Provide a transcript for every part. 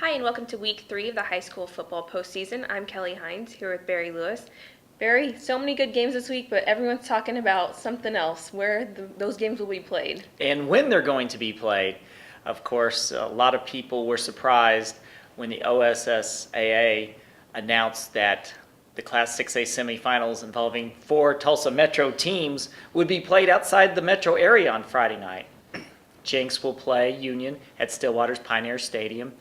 Hi, and welcome to week 3 of the high school football postseason. I'm Kelly Hines here with Barry Lewis. Barry, so many good games this week, but everyone's talking about something else, where those games will be played. And when they're going to be played. Of course, a lot of people were surprised when the OSSAA announced that the Class 6A semifinals involving 4 Tulsa Metro teams would be played outside the metro area on Friday night. Jenks will play Union at Stillwater's Pioneer Stadium,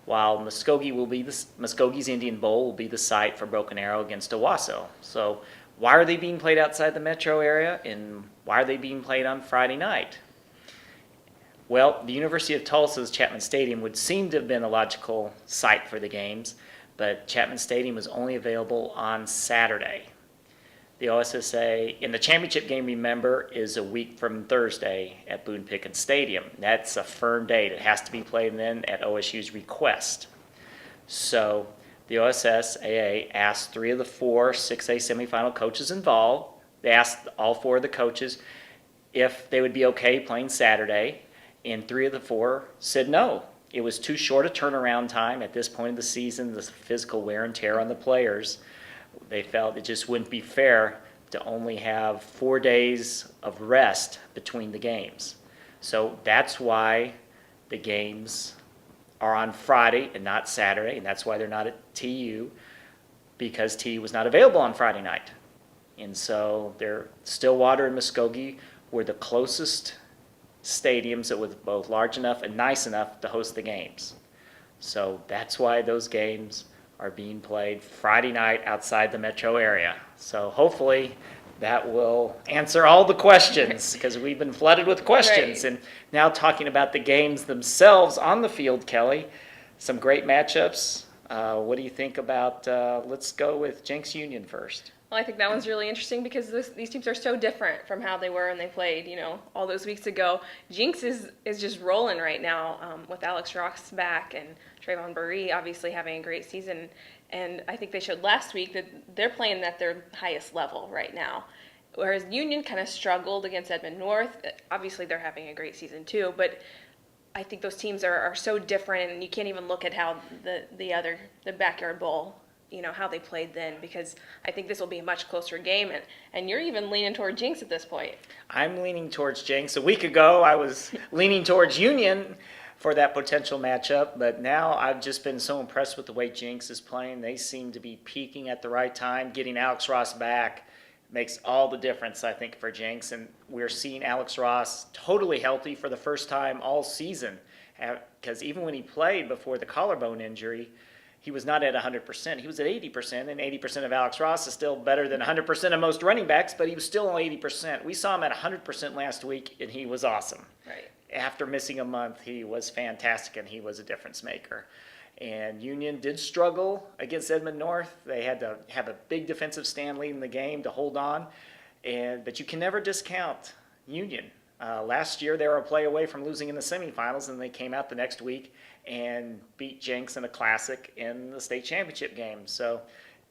while Muskoge's Indian Bowl will be the site for Broken Arrow against Owasso. So why are they being played outside the metro area, and why are they being played on Friday night? Well, the University of Tulsa's Chapman Stadium would seem to have been a logical site for the games, but Chapman Stadium was only available on Saturday. The OSSA in the championship game, remember, is a week from Thursday at Boone Pickens Stadium. That's a firm date. It has to be played then at OSU's request. So the OSSAA asked 3 of the 4 6A semifinal coaches involved. They asked all 4 of the coaches if they would be okay playing Saturday, and 3 of the 4 said no. It was too short a turnaround time at this point of the season, the physical wear and tear on the players. They felt it just wouldn't be fair to only have 4 days of rest between the games. So that's why the games are on Friday and not Saturday, and that's why they're not at TU, because TU was not available on Friday night. And so Stillwater and Muskogee were the closest stadiums that were both large enough and nice enough to host the games. So that's why those games are being played Friday night outside the metro area. So hopefully that will answer all the questions, because we've been flooded with questions. Right. And now talking about the games themselves on the field, Kelly, some great matchups. What do you think about, let's go with Jenks Union first. Well, I think that one's really interesting because these teams are so different from how they were when they played, all those weeks ago. Jenks is just rolling right now with Alex Ross back and Trayvon Burree obviously having a great season. And I think they showed last week that they're playing at their highest level right now. Whereas Union kind of struggled against Edmond North. Obviously, they're having a great season too, but I think those teams are so different, and you can't even look at how the Backyard Bowl, how they played then, because I think this will be a much closer game, and you're even leaning toward Jenks at this point. I'm leaning towards Jenks. A week ago, I was leaning towards Union for that potential matchup, but now I've just been so impressed with the way Jenks is playing. They seem to be peaking at the right time. Getting Alex Ross back makes all the difference, I think, for Jenks, and we're seeing Alex Ross totally healthy for the first time all season, because even when he played before the collarbone injury, he was not at 100%. He was at 80%, and 80% of Alex Ross is still better than 100% of most running backs, but he was still on 80%. We saw him at 100% last week, and he was awesome. Right. After missing a month, he was fantastic, and he was a difference maker. And Union did struggle against Edmond North. They had to have a big defensive stand leading the game to hold on, but you can never discount Union. Last year, they were a play away from losing in the semifinals, and they came out the next week and beat Jenks in a classic in the state championship game. So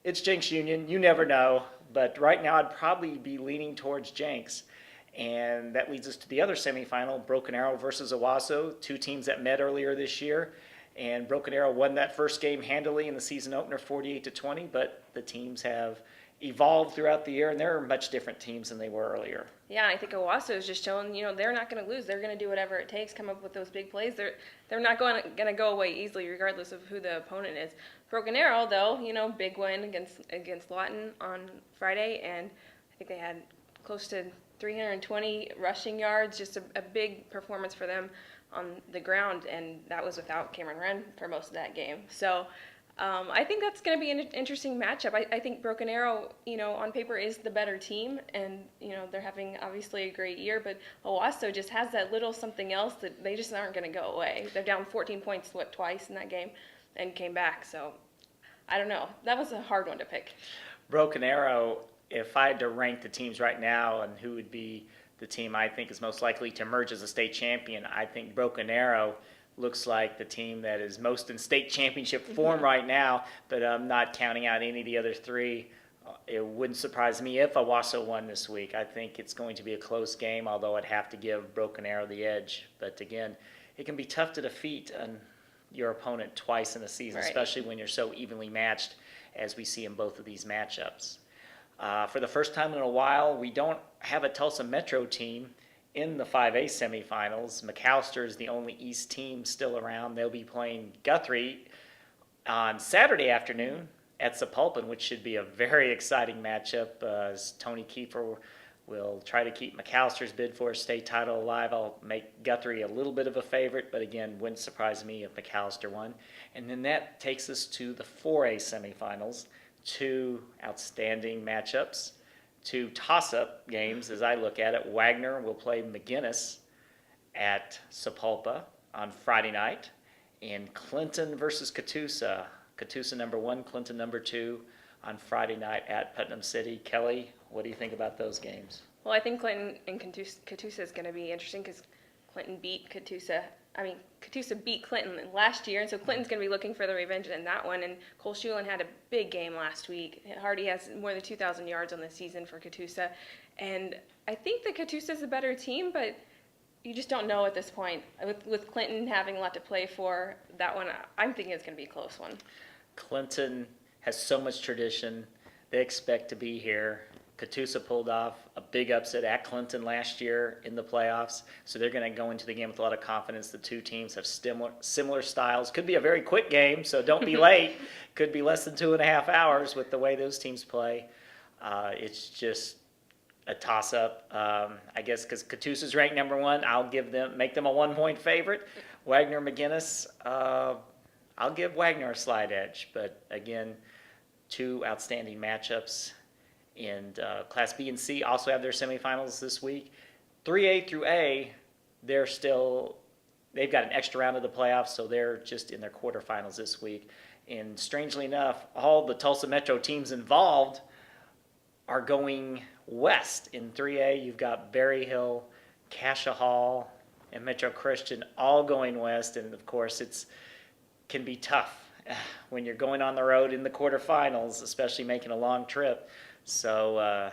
it's Jenks Union. You never know, but right now I'd probably be leaning towards Jenks. And that leads us to the other semifinal, Broken Arrow versus Owasso, 2 teams that met earlier this year. And Broken Arrow won that first game handily in the season opener, 48-20, but the teams have evolved throughout the year, and they're much different teams than they were earlier. Yeah, I think Owasso is just showing, they're not going to lose. They're going to do whatever it takes, come up with those big plays. They're not going to go away easily, regardless of who the opponent is. Broken Arrow, though, big win against Lawton on Friday, and I think they had close to 320 rushing yards, just a big performance for them on the ground, and that was without Cameron Wren for most of that game. So I think that's going to be an interesting matchup. I think Broken Arrow, on paper is the better team, and, they're having obviously a great year, but Owasso just has that little something else that they just aren't going to go away. They're down 14 points, twice in that game, and came back. So I don't know. That was a hard one to pick. Broken Arrow, if I had to rank the teams right now and who would be the team I think is most likely to emerge as a state champion, I think Broken Arrow looks like the team that is most in state championship form right now, but I'm not counting out any of the other 3. It wouldn't surprise me if Owasso won this week. I think it's going to be a close game, although I'd have to give Broken Arrow the edge. But again, it can be tough to defeat your opponent twice in a season, Right. especially when you're so evenly matched as we see in both of these matchups. For the first time in a while, we don't have a Tulsa Metro team in the 5A semifinals. McAllister is the only East team still around. They'll be playing Guthrie on Saturday afternoon at Sepulpan, which should be a very exciting matchup, as Tony Kiefer will try to keep McAllister's bid for a state title alive. I'll make Guthrie a little bit of a favorite, but again, wouldn't surprise me if McAllister won. And then that takes us to the 4A semifinals, two outstanding matchups, two toss-up games as I look at it. Wagner will play McGinnis at Sepulpa on Friday night, and Clinton versus Catoosa. Catoosa number 1, Clinton number 2 on Friday night at Putnam City. Kelly, what do you think about those games? Well, I think Clinton and Catoosa is going to be interesting because Clinton beat Catoosa. Catoosa beat Clinton last year, and so Clinton's going to be looking for the revenge in that one. And Cole Schulen had a big game last week. Hardy has more than 2,000 yards on the season for Catoosa. And I think that Catoosa is a better team, but you just don't know at this point. With Clinton having a lot to play for, that one, I'm thinking it's going to be a close one. Clinton has so much tradition. They expect to be here. Catoosa pulled off a big upset at Clinton last year in the playoffs, so they're going to go into the game with a lot of confidence. The two teams have similar styles. Could be a very quick game, so don't be late. Could be less than 2.5 hours with the way those teams play. It's just a toss-up, I guess, because Catoosa's ranked number 1. I'll make them a 1-point favorite. Wagner McGinnis, I'll give Wagner a slight edge, but again, two outstanding matchups. And Class B and C also have their semifinals this week. 3A through A, they've got an extra round of the playoffs, so they're just in their quarterfinals this week. And strangely enough, all the Tulsa Metro teams involved are going west. In 3A, you've got Berry Hill, Cascia Hall, and Metro Christian all going west. And of course, it can be tough when you're going on the road in the quarterfinals, especially making a long trip. So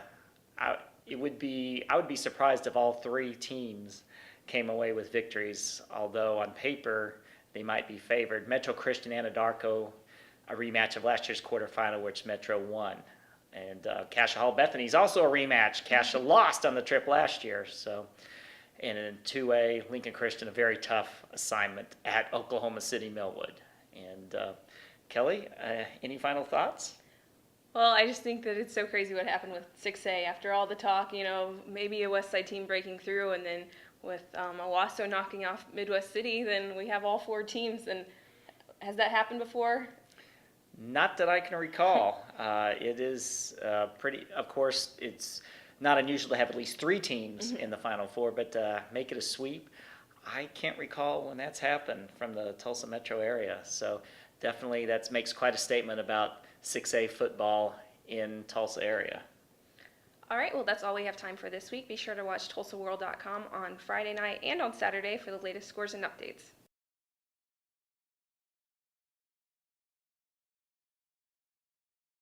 I would be surprised if all three teams came away with victories, although on paper they might be favored. Metro Christian Anadarko, a rematch of last year's quarterfinal, which Metro won. And Cascia Hall Bethany is also a rematch. Cascia lost on the trip last year. So, and in 2A, Lincoln Christian, a very tough assignment at Oklahoma City Millwood. And Kelly, any final thoughts? Well, I just think that it's so crazy what happened with 6A after all the talk, maybe a West Side team breaking through, and then with Owasso knocking off Midwest City, then we have all 4 teams. And has that happened before? Not that I can recall. It is of course, it's not unusual to have at least 3 teams in the Final Four, but make it a sweep. I can't recall when that's happened from the Tulsa metro area. So definitely that makes quite a statement about 6A football in Tulsa area. All right, well, that's all we have time for this week. Be sure to watch TulsaWorld.com on Friday night and on Saturday for the latest scores and updates.